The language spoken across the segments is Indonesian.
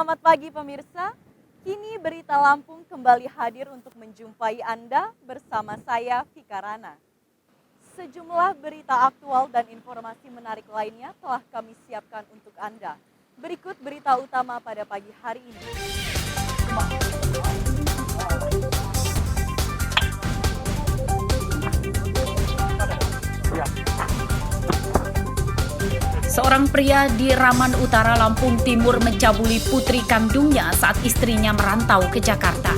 Selamat pagi pemirsa, kini Berita Lampung kembali hadir untuk menjumpai Anda bersama saya Vika Rana. Sejumlah berita aktual dan informasi menarik lainnya telah kami siapkan untuk Anda. Berikut berita utama pada pagi hari ini. Seorang pria di Raman Utara, Lampung Timur mencabuli putri kandungnya saat istrinya merantau ke Jakarta.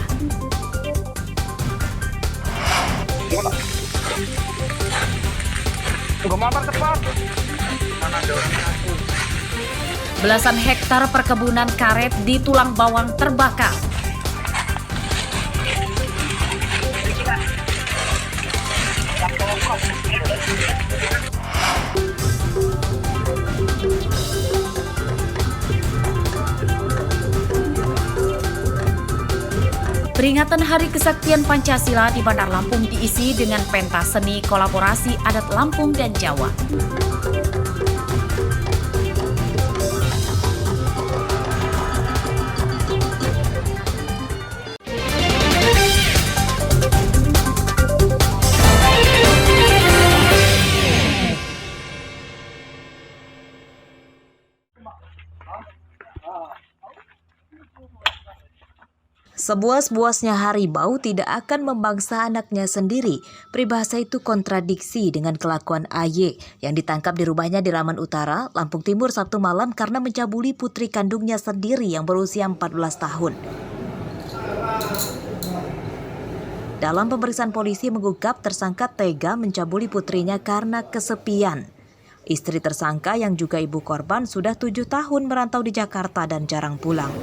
Belasan hektar perkebunan karet di Tulang Bawang terbakar. Peringatan Hari Kesaktian Pancasila di Bandar Lampung diisi dengan pentas seni kolaborasi adat Lampung dan Jawa. Sebuas-buasnya harimau tidak akan membangsa anaknya sendiri. Peribahasa itu kontradiksi dengan kelakuan AY yang ditangkap di rumahnya di Raman Utara, Lampung Timur Sabtu malam karena mencabuli putri kandungnya sendiri yang berusia 14 tahun. Dalam pemeriksaan polisi mengungkap tersangka tega mencabuli putrinya karena kesepian. Istri tersangka yang juga ibu korban sudah 7 tahun merantau di Jakarta dan jarang pulang.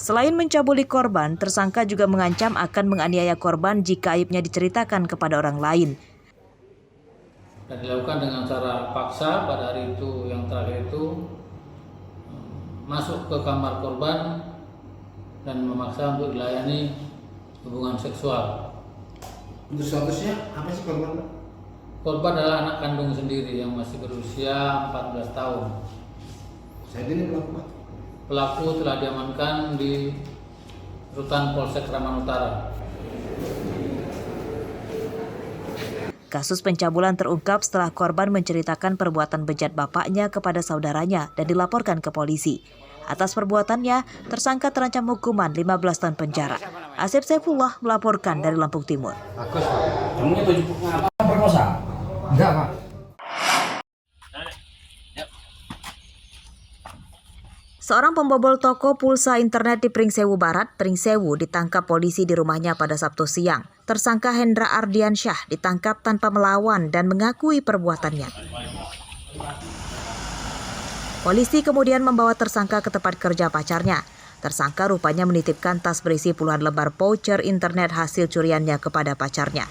Selain mencabuli korban, tersangka juga mengancam akan menganiaya korban jika aibnya diceritakan kepada orang lain. Dan dilakukan dengan cara paksa pada hari itu, yang terakhir itu masuk ke kamar korban dan memaksa untuk dilayani hubungan seksual. Untuk statusnya apa sih korban? Korban adalah anak kandung sendiri yang masih berusia 14 tahun. Saya ini pelaku. Pelaku telah diamankan di Rutan Polsek Raman Utara. Kasus pencabulan terungkap setelah korban menceritakan perbuatan bejat bapaknya kepada saudaranya dan dilaporkan ke polisi. Atas perbuatannya, tersangka terancam hukuman 15 tahun penjara. Asep Saifullah melaporkan dari Lampung Timur. Bagus, Pak. Kamu tujuh apa perkosa? Enggak, Pak. Seorang pembobol toko pulsa internet di Pringsewu Barat, Pringsewu, ditangkap polisi di rumahnya pada Sabtu siang. Tersangka Hendra Ardiansyah ditangkap tanpa melawan dan mengakui perbuatannya. Polisi kemudian membawa tersangka ke tempat kerja pacarnya. Tersangka rupanya menitipkan tas berisi puluhan lembar voucher internet hasil curiannya kepada pacarnya.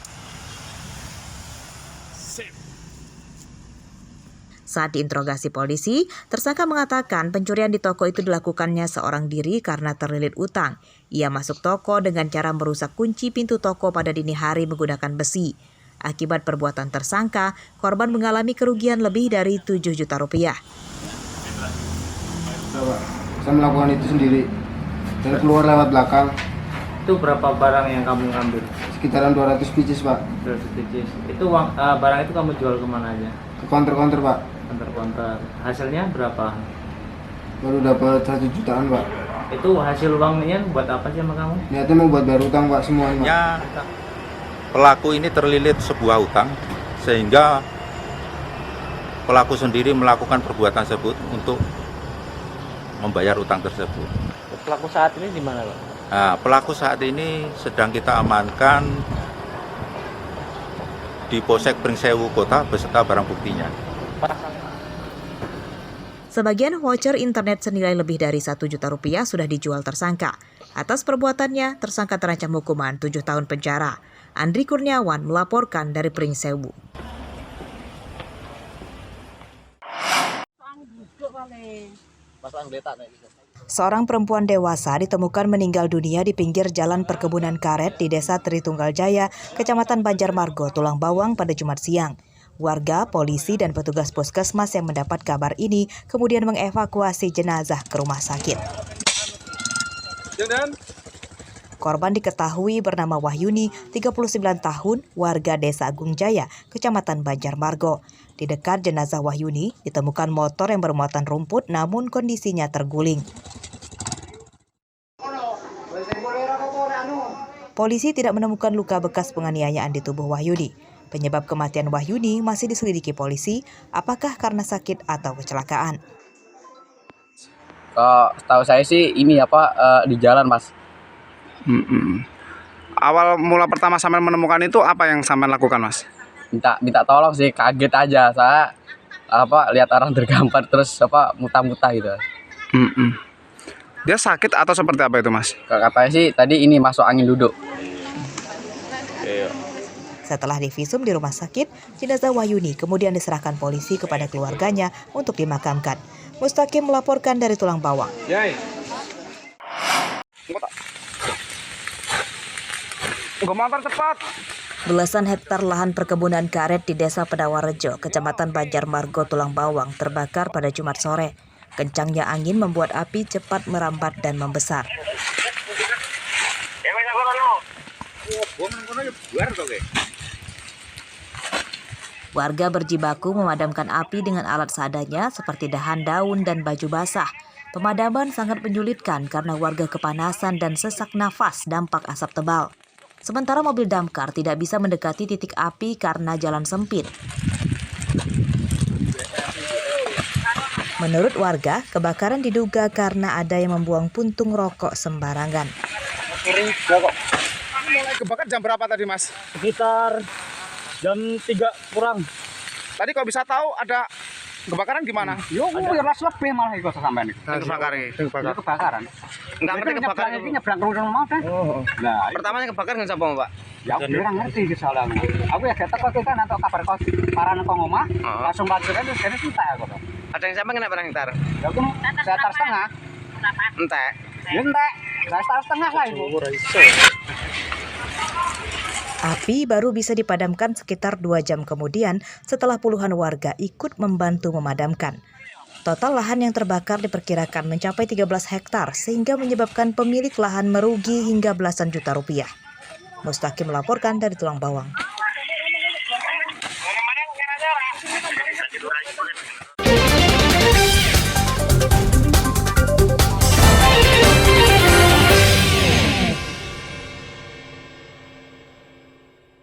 Saat diinterogasi polisi, tersangka mengatakan pencurian di toko itu dilakukannya seorang diri karena terlilit utang. Ia masuk toko dengan cara merusak kunci pintu toko pada dini hari menggunakan besi. Akibat perbuatan tersangka, korban mengalami kerugian lebih dari 7 juta rupiah. Saya melakukan itu sendiri dan keluar lewat belakang. Itu berapa barang yang kamu ambil? Sekitaran 200 pieces, Pak. 200 pieces. Itu barang itu kamu jual kemana aja? Ke counter-counter, Pak. Counter. Hasilnya berapa? Baru dapat 1 jutaan, Pak. Itu hasil uangnya buat apa sih sama kamu? Niatnya mau buat bayar utang, Pak, semuanya. Ya, pelaku ini terlilit sebuah utang sehingga pelaku sendiri melakukan perbuatan tersebut untuk membayar utang tersebut. Pelaku saat ini di mana, Pak? Nah, pelaku saat ini sedang kita amankan di Polsek Pringsewu Kota beserta barang buktinya. Sebagian voucher internet senilai lebih dari 1 juta rupiah sudah dijual tersangka. Atas perbuatannya, tersangka terancam hukuman 7 tahun penjara. Andri Kurniawan melaporkan dari Pringsewu. Seorang perempuan dewasa ditemukan meninggal dunia di pinggir jalan perkebunan karet di Desa Tritunggal Jaya, Kecamatan Banjarmargo, Tulang Bawang pada Jumat siang. Warga, polisi, dan petugas puskesmas yang mendapat kabar ini kemudian mengevakuasi jenazah ke rumah sakit. Korban diketahui bernama Wahyuni, 39 tahun, warga Desa Agung Jaya, Kecamatan Banjarmargo. Di dekat jenazah Wahyuni ditemukan motor yang bermuatan rumput namun kondisinya terguling. Polisi tidak menemukan luka bekas penganiayaan di tubuh Wahyuni. Penyebab kematian Wahyuni masih diselidiki polisi, apakah karena sakit atau kecelakaan. Setahu saya sih ini di jalan, Mas. Awal mula pertama sampai menemukan itu apa yang sampai lakukan, Mas? Minta tolong sih, kaget aja. Saya lihat orang tergambar terus muta-muta gitu. Dia sakit atau seperti apa itu, Mas? Katanya sih tadi ini masuk angin duduk. Setelah divisum di rumah sakit, jenazah Wahyuni kemudian diserahkan polisi kepada keluarganya untuk dimakamkan. Mustaqim melaporkan dari Tulang Bawang. Belasan hektar lahan perkebunan karet di Desa Pedawarejo, Kecamatan Banjarmargo, Tulang Bawang terbakar pada Jumat sore. Kencangnya angin membuat api cepat merambat dan membesar. Warga berjibaku memadamkan api dengan alat seadanya seperti dahan daun dan baju basah. Pemadaman sangat menyulitkan karena warga kepanasan dan sesak nafas dampak asap tebal. Sementara mobil damkar tidak bisa mendekati titik api karena jalan sempit. Menurut warga, kebakaran diduga karena ada yang membuang puntung rokok sembarangan. Mulai kebakar jam berapa tadi, Mas? Sekitar jam 3 kurang. Tadi kok bisa tahu ada kebakaran gimana? Yo, ras lebih malah ikut sampean iki. Kebakaran. Enggak ngerti kebakaran iki nyebrang ke rumah mau deh. Nah, Pertamanya kebakar nggak siapa, Pak? ya aku ora ngerti iki soalnya. Aku ya ketek kok kan atau kabar kok parane kok ngomah, langsung pacuran terus kene entek aku. Ada yang sampai kena berapa hektar? Ya aku sekitar setengah. Entek. Ya entek. Sekitar setengah lah itu. Api baru bisa dipadamkan sekitar 2 jam kemudian setelah puluhan warga ikut membantu memadamkan. Total lahan yang terbakar diperkirakan mencapai 13 hektar sehingga menyebabkan pemilik lahan merugi hingga belasan juta rupiah. Mustaqim melaporkan dari Tulang Bawang.